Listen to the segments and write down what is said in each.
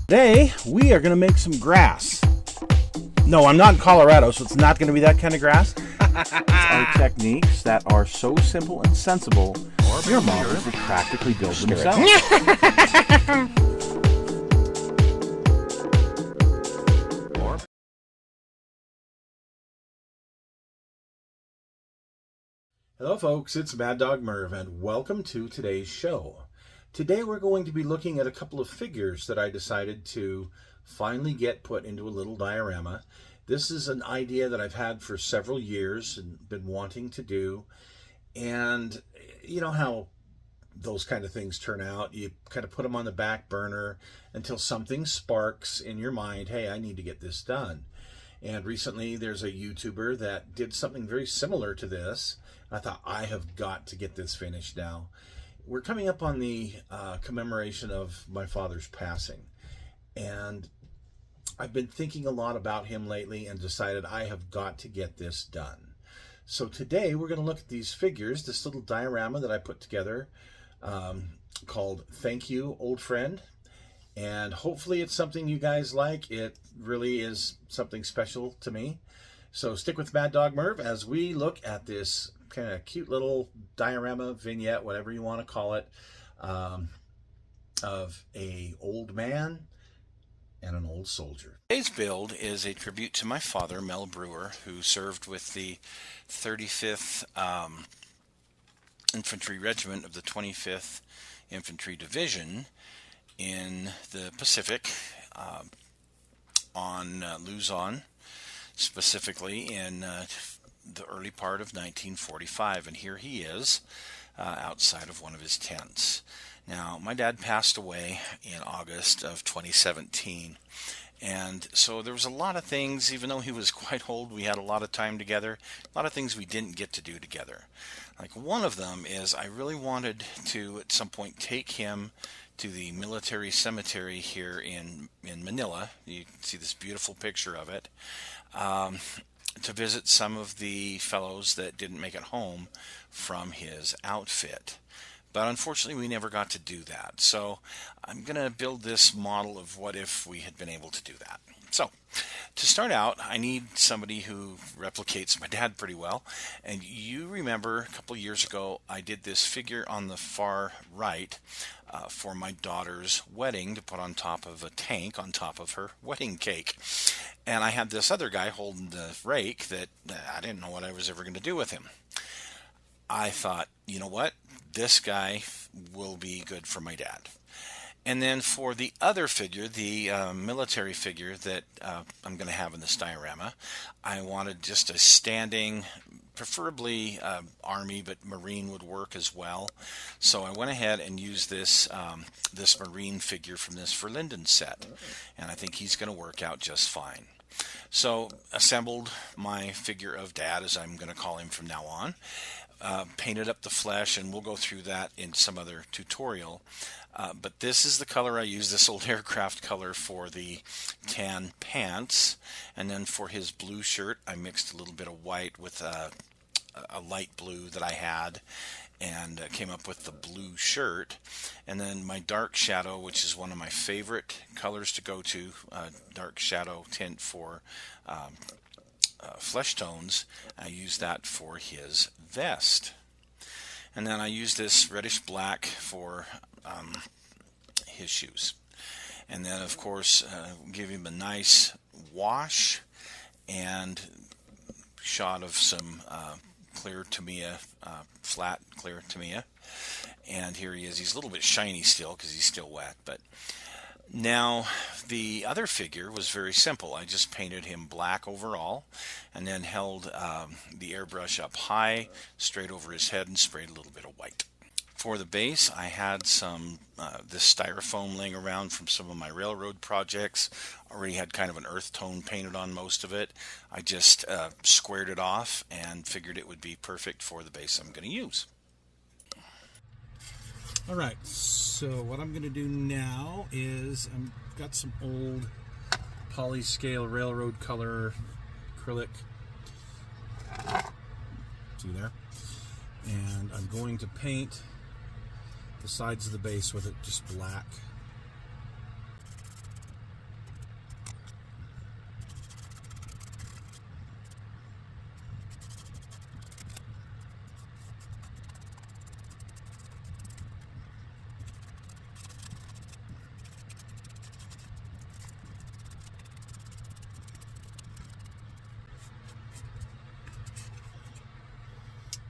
Today, we are going to make some grass. No, I'm not in Colorado, so it's not going to be that kind of grass. It's our techniques that are so simple and sensible, your models will practically build themselves. Hello folks, it's Mad Dog Merv and welcome to today's show. Today we're going to be looking at a couple of figures that I decided to finally get put into a little diorama. This is an idea that I've had for several years and been wanting to do. And you know how those kind of things turn out. You kind of put them on the back burner until something sparks in your mind, hey, I need to get this done. And recently there's a YouTuber that did something very similar to this. I thought, I have got to get this finished now. We're coming up on the commemoration of my father's passing. And I've been thinking a lot about him lately and decided I have got to get this done. So today we're going to look at these figures, this little diorama that I put together called Thank You, Old Friend. And hopefully it's something you guys like. It really is something special to me. So stick with Mad Dog Merv as we look at this kind of cute little diorama, vignette, whatever you want to call it, of a old man and an old soldier. Today's build is a tribute to my father, Mel Brewer, who served with the 35th Infantry Regiment of the 25th Infantry Division in the Pacific on Luzon, specifically in the early part of 1945. And here he is outside of one of his tents. Now, my dad passed away in August of 2017, and so there was a lot of things, even though he was quite old, we had a lot of time together, a lot of things we didn't get to do together. Like one of them is I really wanted to, at some point, take him to the military cemetery here in Manila. You can see this beautiful picture of it, to visit some of the fellows that didn't make it home from his outfit. But unfortunately, we never got to do that. So I'm going to build this model of what if we had been able to do that. So to start out, I need somebody who replicates my dad pretty well. And you remember a couple years ago, I did this figure on the far right for my daughter's wedding to put on top of a tank on top of her wedding cake. And I had this other guy holding the rake that I didn't know what I was ever going to do with him. I thought, you know what? This guy will be good for my dad. And then for the other figure, the military figure that I'm going to have in this diorama, I wanted just a standing, preferably Army, but Marine would work as well. So I went ahead and used this this Marine figure from this Verlinden set. And I think he's going to work out just fine. So assembled my figure of Dad, as I'm going to call him from now on. Painted up the flesh, and we'll go through that in some other tutorial. But this is the color I use, this old aircraft color for the tan pants. And then for his blue shirt, I mixed a little bit of white with a light blue that I had, and came up with the blue shirt. And then my dark shadow, which is one of my favorite colors to go to, dark shadow tint for flesh tones, I use that for his vest. And then I use this reddish black for his shoes. And then of course give him a nice wash and shot of some clear Tamiya, flat clear Tamiya. And here he is. He's a little bit shiny still because he's still wet, but now, the other figure was very simple. I just painted him black overall and then held the airbrush up high, straight over his head, and sprayed a little bit of white. For the base, I had some this styrofoam laying around from some of my railroad projects. Already had kind of an earth tone painted on most of it. I just squared it off and figured it would be perfect for the base I'm going to use. Alright, so what I'm going to do now is I've got some old polyscale railroad color acrylic. See there? And I'm going to paint the sides of the base with it just black.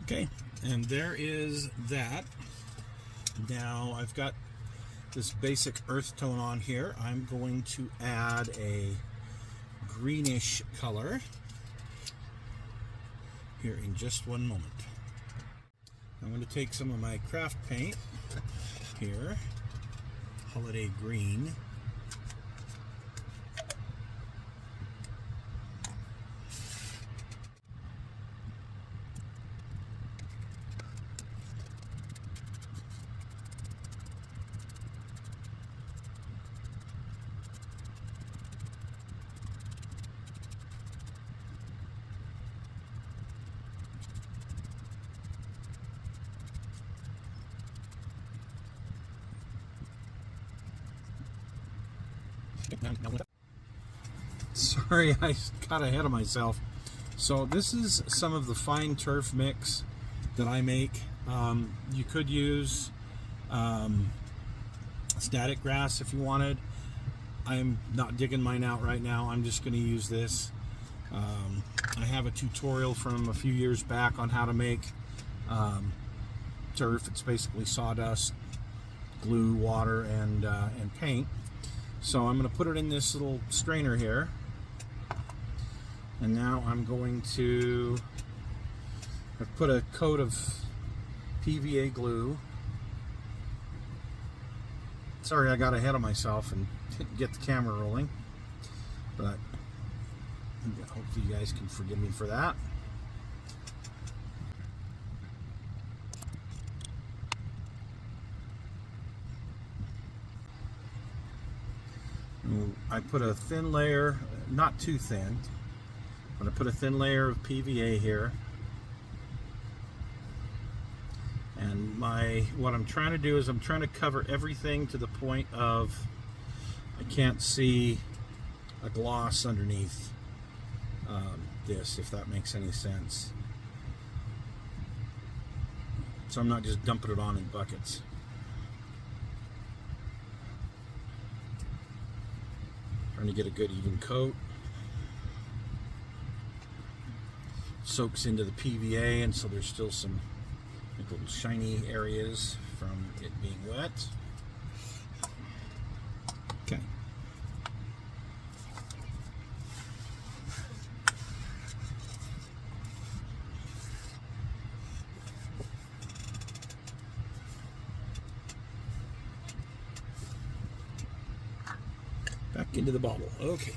Okay, and there is that. Now I've got this basic earth tone on here. I'm going to add a greenish color here in just one moment. I'm going to take some of my craft paint here, holiday green. Sorry, I got ahead of myself. So this is some of the fine turf mix that I make. You could use static grass if you wanted. I'm not digging mine out right now. I'm just going to use this. I have a tutorial from a few years back on how to make turf. It's basically sawdust, glue, water, and paint. So I'm going to put it in this little strainer here. And now I'm going to I've put a coat of PVA glue. Sorry, I got ahead of myself and didn't get the camera rolling, but hopefully you guys can forgive me for that. I put a thin layer, not too thin, but I put a thin layer of PVA here. And what I'm trying to do is I'm trying to cover everything to the point of I can't see a gloss underneath this, if that makes any sense. So I'm not just dumping it on in buckets. Trying to get a good even coat. Soaks into the PVA, and so there's still some little shiny areas from it being wet. Okay. Back into the bottle. Okay.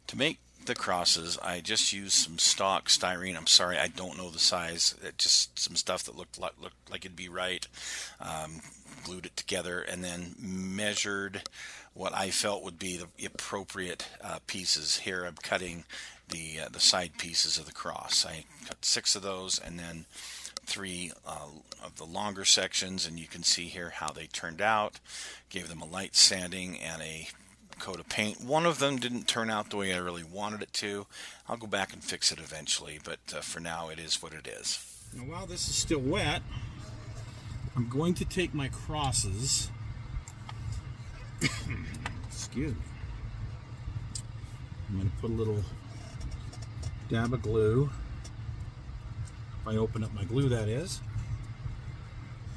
To make the crosses, I just used some stock styrene. I'm sorry, I don't know the size. Just some stuff that looked like it'd be right. Glued it together and then measured what I felt would be the appropriate pieces. Here I'm cutting the side pieces of the cross. I cut 6 of those and then 3 of the longer sections, and you can see here how they turned out. Gave them a light sanding and a coat of paint. One of them didn't turn out the way I really wanted it to. I'll go back and fix it eventually, but for now it is what it is. Now while this is still wet, I'm going to take my crosses. Excuse me. I'm going to put a little dab of glue. If I open up my glue, that is.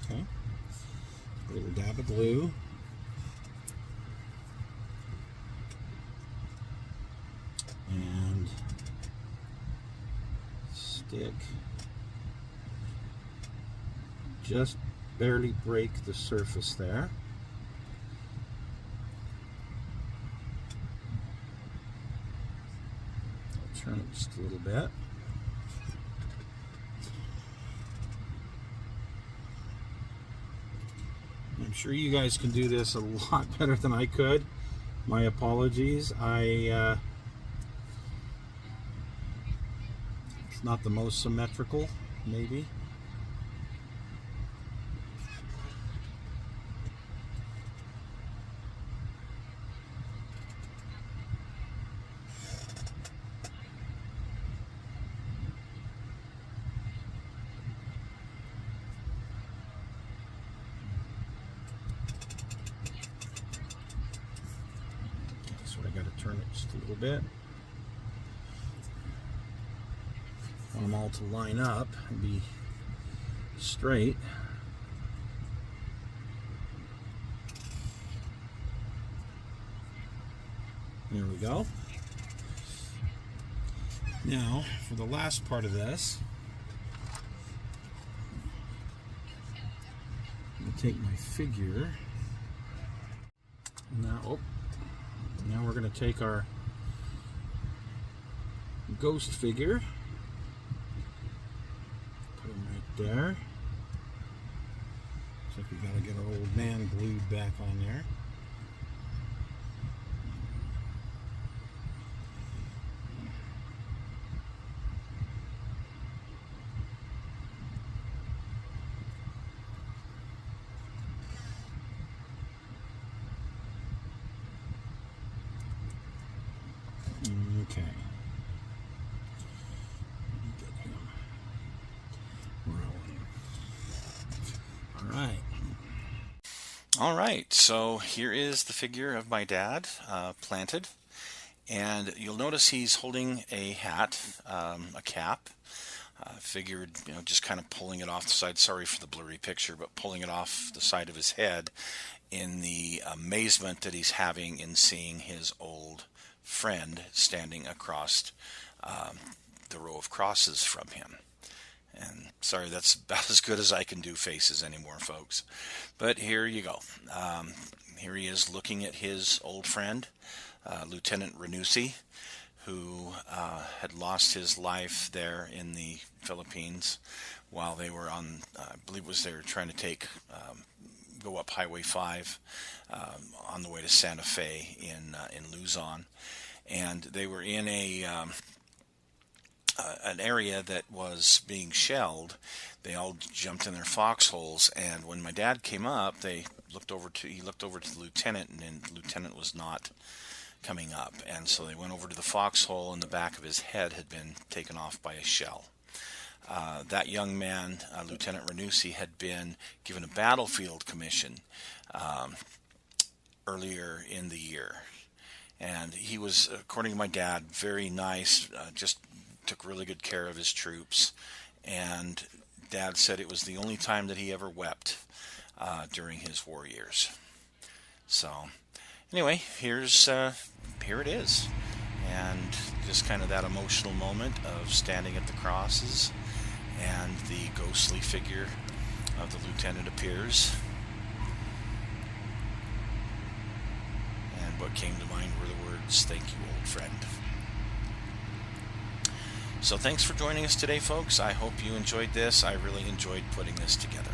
Okay. A little dab of glue. And stick. Just barely break the surface there. I'll turn it just a little bit. I'm sure you guys can do this a lot better than I could. My apologies. It's not the most symmetrical, maybe. So I got to turn it just a little bit. them all to line up and be straight. There we go. Now, for the last part of this, I'm going to take my figure. Now we're going to take our ghost figure, put him right there. Looks like we got to get our old man glued back on there. Okay. Get him rolling. All right, so here is the figure of my dad planted, and you'll notice he's holding a hat, a cap. Figured, just kind of pulling it off the side. Sorry for the blurry picture, but pulling it off the side of his head in the amazement that he's having in seeing his old friend standing across the row of crosses from him. And sorry, that's about as good as I can do faces anymore, folks. But here you go. Here he is looking at his old friend, Lieutenant Renuzzi, who had lost his life there in the Philippines while they were on, I believe it was they were trying to go up Highway 5 on the way to Santa Fe in Luzon. And they were in an area that was being shelled. They all jumped in their foxholes, and when my dad came up, he looked over to the lieutenant, and the lieutenant was not coming up, and so they went over to the foxhole, and the back of his head had been taken off by a shell. That young man, Lieutenant Renuzzi, had been given a battlefield commission earlier in the year, and he was, according to my dad, very nice, just took really good care of his troops, and Dad said it was the only time that he ever wept during his war years. So anyway, here it is, and just kind of that emotional moment of standing at the crosses, and the ghostly figure of the lieutenant appears, and what came to mind were the words, "Thank you, old friend." So thanks for joining us today, folks. I hope you enjoyed this. I really enjoyed putting this together.